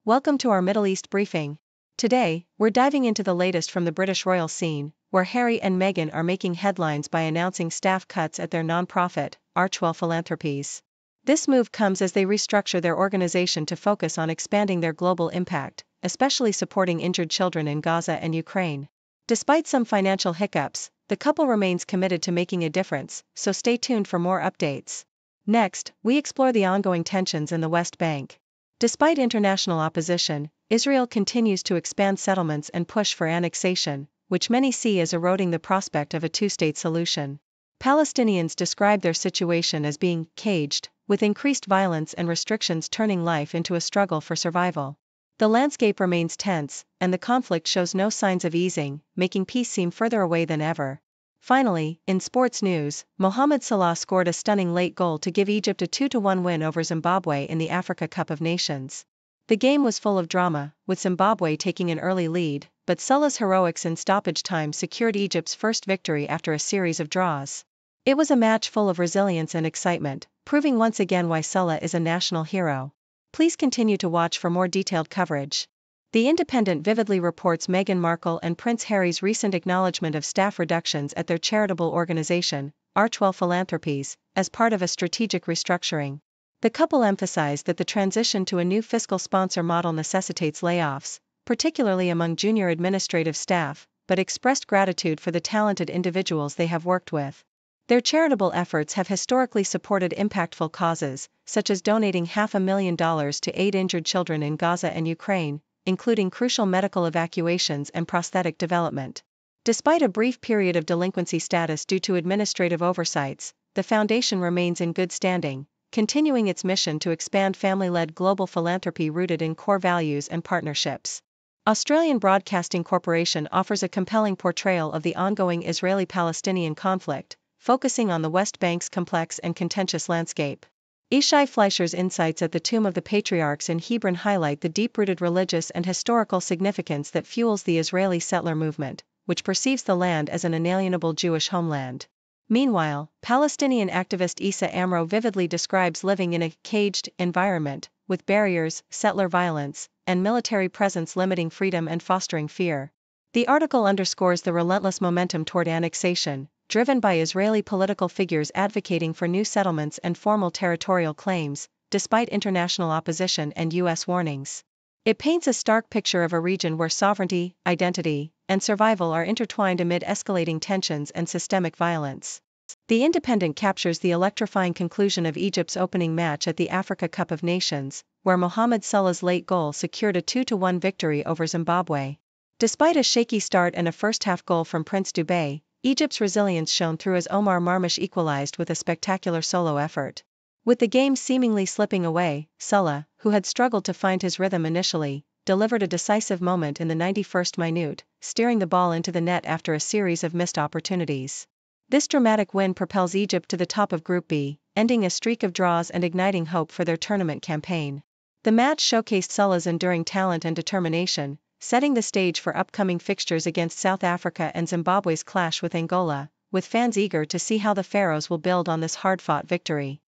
Welcome to our Middle East briefing. Today, we're diving into the latest from the British royal scene, where Harry and Meghan are making headlines by announcing staff cuts at their non-profit, Archewell Philanthropies. This move comes as they restructure their organization to focus on expanding their global impact, especially supporting injured children in Gaza and Ukraine. Despite some financial hiccups, the couple remains committed to making a difference, so stay tuned for more updates. Next, we explore the ongoing tensions in the West Bank. Despite international opposition, Israel continues to expand settlements and push for annexation, which many see as eroding the prospect of a two-state solution. Palestinians describe their situation as being caged, with increased violence and restrictions turning life into a struggle for survival. The landscape remains tense, and the conflict shows no signs of easing, making peace seem further away than ever. Finally, in sports news, Mohamed Salah scored a stunning late goal to give Egypt a 2-1 win over Zimbabwe in the Africa Cup of Nations. The game was full of drama, with Zimbabwe taking an early lead, but Salah's heroics in stoppage time secured Egypt's first victory after a series of draws. It was a match full of resilience and excitement, proving once again why Salah is a national hero. Please continue to watch for more detailed coverage. The Independent vividly reports Meghan Markle and Prince Harry's recent acknowledgement of staff reductions at their charitable organization, Archewell Philanthropies, as part of a strategic restructuring. The couple emphasized that the transition to a new fiscal sponsor model necessitates layoffs, particularly among junior administrative staff, but expressed gratitude for the talented individuals they have worked with. Their charitable efforts have historically supported impactful causes, such as donating $500,000 to aid injured children in Gaza and Ukraine, including crucial medical evacuations and prosthetic development. Despite a brief period of delinquency status due to administrative oversights, the foundation remains in good standing, continuing its mission to expand family-led global philanthropy rooted in core values and partnerships. Australian Broadcasting Corporation offers a compelling portrayal of the ongoing Israeli-Palestinian conflict, focusing on the West Bank's complex and contentious landscape. Ishai Fleischer's insights at the Tomb of the Patriarchs in Hebron highlight the deep-rooted religious and historical significance that fuels the Israeli settler movement, which perceives the land as an inalienable Jewish homeland. Meanwhile, Palestinian activist Issa Amro vividly describes living in a caged environment, with barriers, settler violence, and military presence limiting freedom and fostering fear. The article underscores the relentless momentum toward annexation, driven by Israeli political figures advocating for new settlements and formal territorial claims, despite international opposition and U.S. warnings. It paints a stark picture of a region where sovereignty, identity, and survival are intertwined amid escalating tensions and systemic violence. The Independent captures the electrifying conclusion of Egypt's opening match at the Africa Cup of Nations, where Mohamed Salah's late goal secured a 2-1 victory over Zimbabwe. Despite a shaky start and a first-half goal from Prince Dubé, Egypt's resilience shone through as Omar Marmush equalized with a spectacular solo effort. With the game seemingly slipping away, Salah, who had struggled to find his rhythm initially, delivered a decisive moment in the 91st minute, steering the ball into the net after a series of missed opportunities. This dramatic win propels Egypt to the top of Group B, ending a streak of draws and igniting hope for their tournament campaign. The match showcased Salah's enduring talent and determination, setting the stage for upcoming fixtures against South Africa and Zimbabwe's clash with Angola, with fans eager to see how the Pharaohs will build on this hard-fought victory.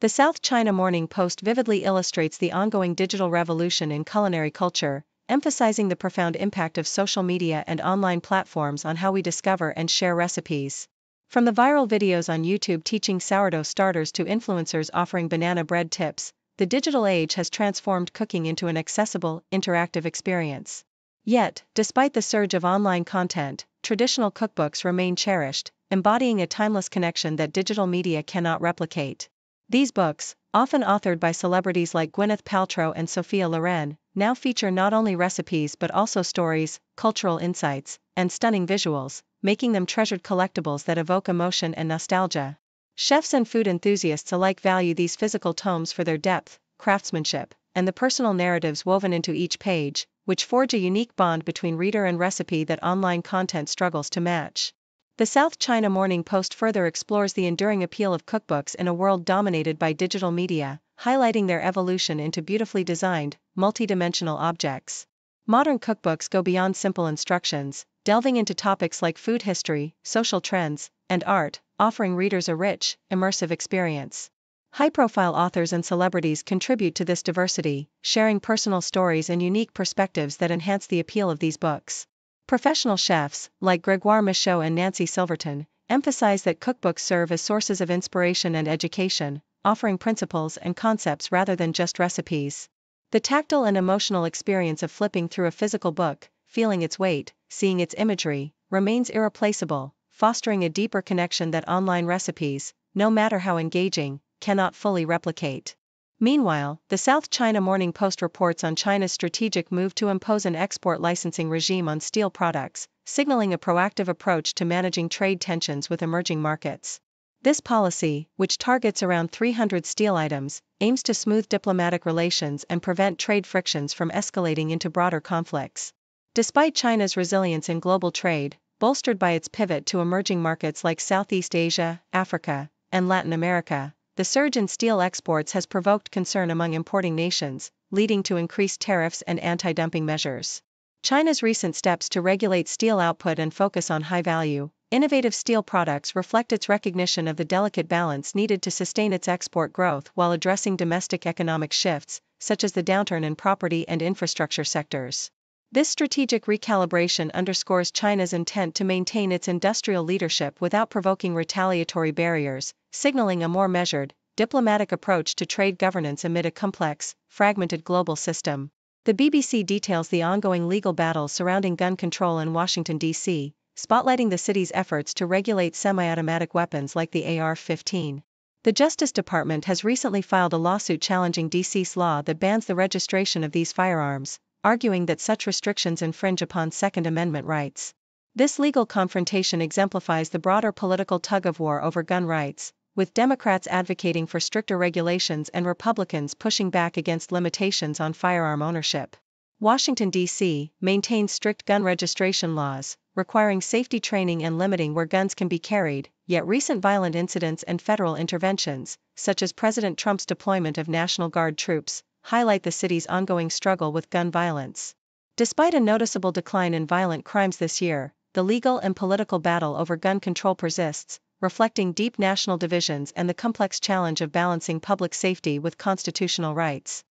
The South China Morning Post vividly illustrates the ongoing digital revolution in culinary culture, emphasizing the profound impact of social media and online platforms on how we discover and share recipes. From the viral videos on YouTube teaching sourdough starters to influencers offering banana bread tips, the digital age has transformed cooking into an accessible, interactive experience. Yet, despite the surge of online content, traditional cookbooks remain cherished, embodying a timeless connection that digital media cannot replicate. These books, often authored by celebrities like Gwyneth Paltrow and Sophia Loren, now feature not only recipes but also stories, cultural insights, and stunning visuals, making them treasured collectibles that evoke emotion and nostalgia. Chefs and food enthusiasts alike value these physical tomes for their depth, craftsmanship, and the personal narratives woven into each page, which forge a unique bond between reader and recipe that online content struggles to match. The South China Morning Post further explores the enduring appeal of cookbooks in a world dominated by digital media, highlighting their evolution into beautifully designed, multidimensional objects. Modern cookbooks go beyond simple instructions, delving into topics like food history, social trends, and art, offering readers a rich, immersive experience. High-profile authors and celebrities contribute to this diversity, sharing personal stories and unique perspectives that enhance the appeal of these books. Professional chefs, like Gregoire Michaud and Nancy Silverton, emphasize that cookbooks serve as sources of inspiration and education, offering principles and concepts rather than just recipes. The tactile and emotional experience of flipping through a physical book, feeling its weight, seeing its imagery, remains irreplaceable, fostering a deeper connection that online recipes, no matter how engaging, cannot fully replicate. Meanwhile, the South China Morning Post reports on China's strategic move to impose an export licensing regime on steel products, signaling a proactive approach to managing trade tensions with emerging markets. This policy, which targets around 300 steel items, aims to smooth diplomatic relations and prevent trade frictions from escalating into broader conflicts. Despite China's resilience in global trade, bolstered by its pivot to emerging markets like Southeast Asia, Africa, and Latin America, the surge in steel exports has provoked concern among importing nations, leading to increased tariffs and anti-dumping measures. China's recent steps to regulate steel output and focus on high-value, innovative steel products reflect its recognition of the delicate balance needed to sustain its export growth while addressing domestic economic shifts, such as the downturn in property and infrastructure sectors. This strategic recalibration underscores China's intent to maintain its industrial leadership without provoking retaliatory barriers, signaling a more measured, diplomatic approach to trade governance amid a complex, fragmented global system. The BBC details the ongoing legal battles surrounding gun control in Washington, D.C., spotlighting the city's efforts to regulate semi-automatic weapons like the AR-15. The Justice Department has recently filed a lawsuit challenging D.C.'s law that bans the registration of these firearms, arguing that such restrictions infringe upon Second Amendment rights. This legal confrontation exemplifies the broader political tug-of-war over gun rights, with Democrats advocating for stricter regulations and Republicans pushing back against limitations on firearm ownership. Washington, D.C., maintains strict gun registration laws, requiring safety training and limiting where guns can be carried, yet recent violent incidents and federal interventions, such as President Trump's deployment of National Guard troops, highlight the city's ongoing struggle with gun violence. Despite a noticeable decline in violent crimes this year, the legal and political battle over gun control persists, reflecting deep national divisions and the complex challenge of balancing public safety with constitutional rights.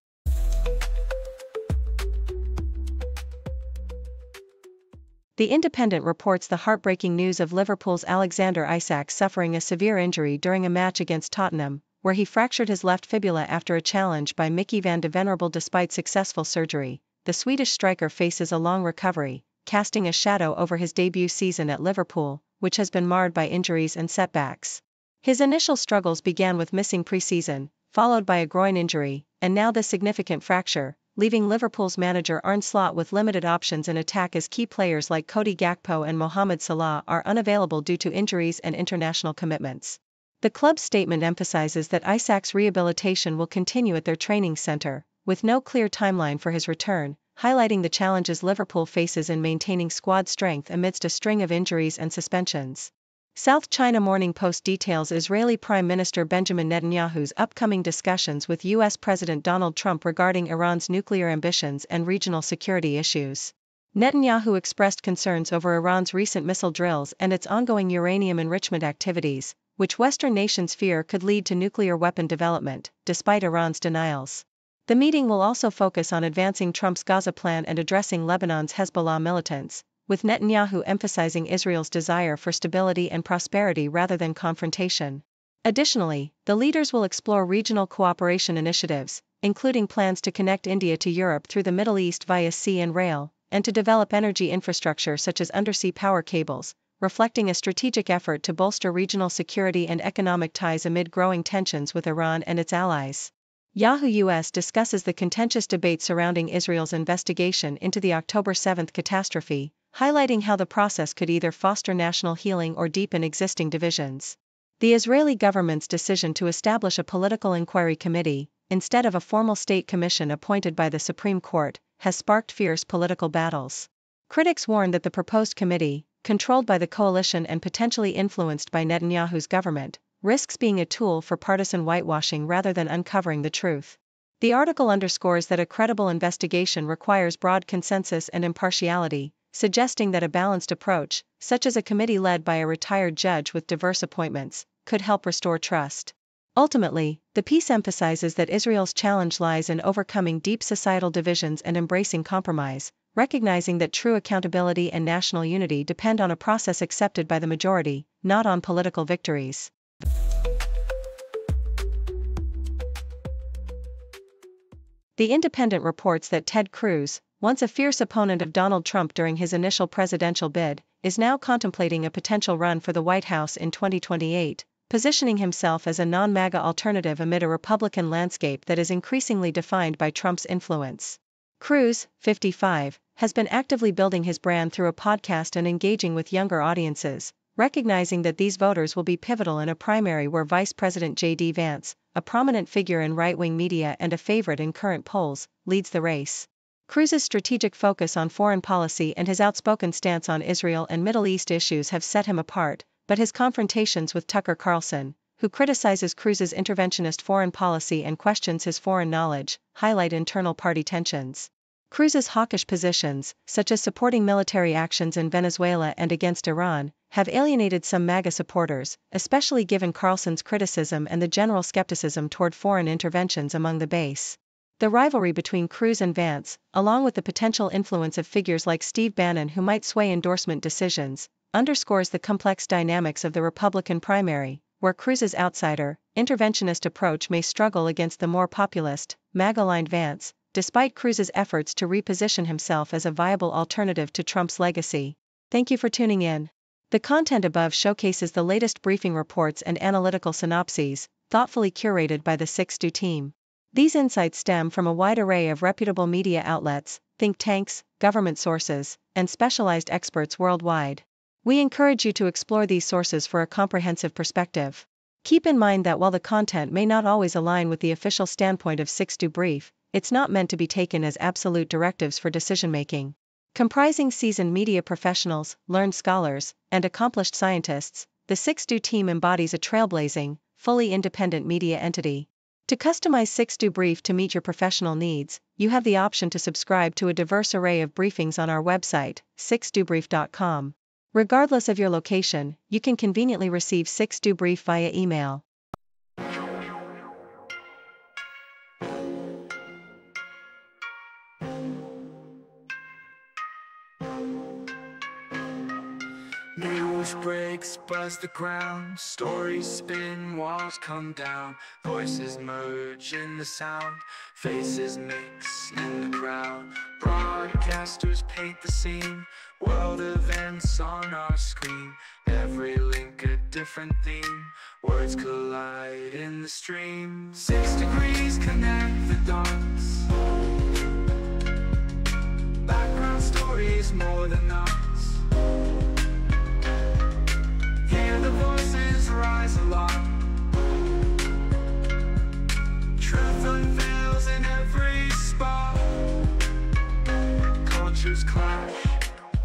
The Independent reports the heartbreaking news of Liverpool's Alexander Isak suffering a severe injury during a match against Tottenham, where he fractured his left fibula after a challenge by Mickey van de Venerable. Despite successful surgery, the Swedish striker faces a long recovery, casting a shadow over his debut season at Liverpool, which has been marred by injuries and setbacks. His initial struggles began with missing pre-season, followed by a groin injury, and now this significant fracture, leaving Liverpool's manager Arne Slot with limited options in attack as key players like Cody Gakpo and Mohamed Salah are unavailable due to injuries and international commitments. The club's statement emphasizes that Isak's rehabilitation will continue at their training center, with no clear timeline for his return, highlighting the challenges Liverpool faces in maintaining squad strength amidst a string of injuries and suspensions. South China Morning Post details Israeli Prime Minister Benjamin Netanyahu's upcoming discussions with U.S. President Donald Trump regarding Iran's nuclear ambitions and regional security issues. Netanyahu expressed concerns over Iran's recent missile drills and its ongoing uranium enrichment activities, which Western nations fear could lead to nuclear weapon development, despite Iran's denials. The meeting will also focus on advancing Trump's Gaza plan and addressing Lebanon's Hezbollah militants, with Netanyahu emphasizing Israel's desire for stability and prosperity rather than confrontation. Additionally, the leaders will explore regional cooperation initiatives, including plans to connect India to Europe through the Middle East via sea and rail, and to develop energy infrastructure such as undersea power cables, reflecting a strategic effort to bolster regional security and economic ties amid growing tensions with Iran and its allies. Yahoo US discusses the contentious debate surrounding Israel's investigation into the October 7 catastrophe, highlighting how the process could either foster national healing or deepen existing divisions. The Israeli government's decision to establish a political inquiry committee, instead of a formal state commission appointed by the Supreme Court, has sparked fierce political battles. Critics warn that the proposed committee, controlled by the coalition and potentially influenced by Netanyahu's government, risks being a tool for partisan whitewashing rather than uncovering the truth. The article underscores that a credible investigation requires broad consensus and impartiality, suggesting that a balanced approach, such as a committee led by a retired judge with diverse appointments, could help restore trust. Ultimately, the piece emphasizes that Israel's challenge lies in overcoming deep societal divisions and embracing compromise, recognizing that true accountability and national unity depend on a process accepted by the majority, not on political victories. The Independent reports that Ted Cruz, once a fierce opponent of Donald Trump during his initial presidential bid, is now contemplating a potential run for the White House in 2028, positioning himself as a non-MAGA alternative amid a Republican landscape that is increasingly defined by Trump's influence. Cruz, 55, has been actively building his brand through a podcast and engaging with younger audiences, recognizing that these voters will be pivotal in a primary where Vice President J.D. Vance, a prominent figure in right-wing media and a favorite in current polls, leads the race. Cruz's strategic focus on foreign policy and his outspoken stance on Israel and Middle East issues have set him apart, but his confrontations with Tucker Carlson, who criticizes Cruz's interventionist foreign policy and questions his foreign knowledge, highlight internal party tensions. Cruz's hawkish positions, such as supporting military actions in Venezuela and against Iran, have alienated some MAGA supporters, especially given Carlson's criticism and the general skepticism toward foreign interventions among the base. The rivalry between Cruz and Vance, along with the potential influence of figures like Steve Bannon who might sway endorsement decisions, underscores the complex dynamics of the Republican primary, where Cruz's outsider, interventionist approach may struggle against the more populist, MAGA-aligned Vance, despite Cruz's efforts to reposition himself as a viable alternative to Trump's legacy. Thank you for tuning in. The content above showcases the latest briefing reports and analytical synopses, thoughtfully curated by the 6Do team. These insights stem from a wide array of reputable media outlets, think tanks, government sources, and specialized experts worldwide. We encourage you to explore these sources for a comprehensive perspective. Keep in mind that while the content may not always align with the official standpoint of 6Do Brief, it's not meant to be taken as absolute directives for decision-making. Comprising seasoned media professionals, learned scholars, and accomplished scientists, the 6Do team embodies a trailblazing, fully independent media entity. To customize 6Do Brief to meet your professional needs, you have the option to subscribe to a diverse array of briefings on our website, 6dobrief.com. Regardless of your location, you can conveniently receive 6Do Brief via email. News breaks, buzz the ground, stories spin, walls come down, voices merge in the sound, faces mix in the crowd, broadcasters paint the scene, world events on our screen, every link a different theme, words collide in the stream, 6 degrees connect the dots, background stories more than us. Hear the voices rise aloft, truth unveils in every spot, cultures clash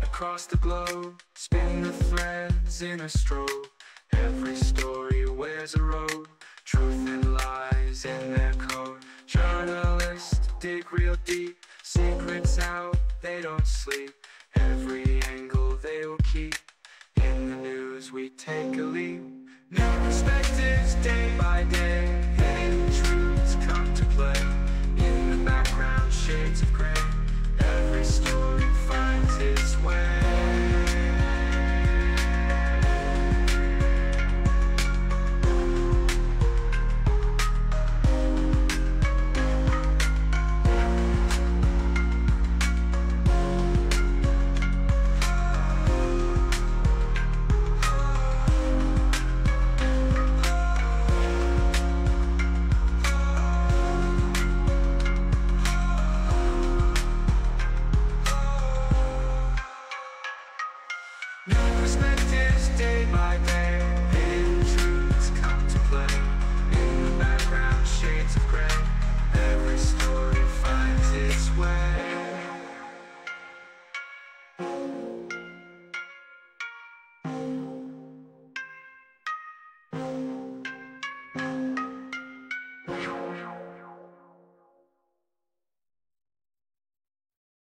across the globe, spin the threads in a strobe, every story wears a robe, truth and lies in their code, journalists dig real deep, secrets out, they don't sleep, every angle they will keep. In the news we take a leap, new perspectives day by day, hidden truths come to play, in the background shades of gray, every story finds its way. New perspectives day by day.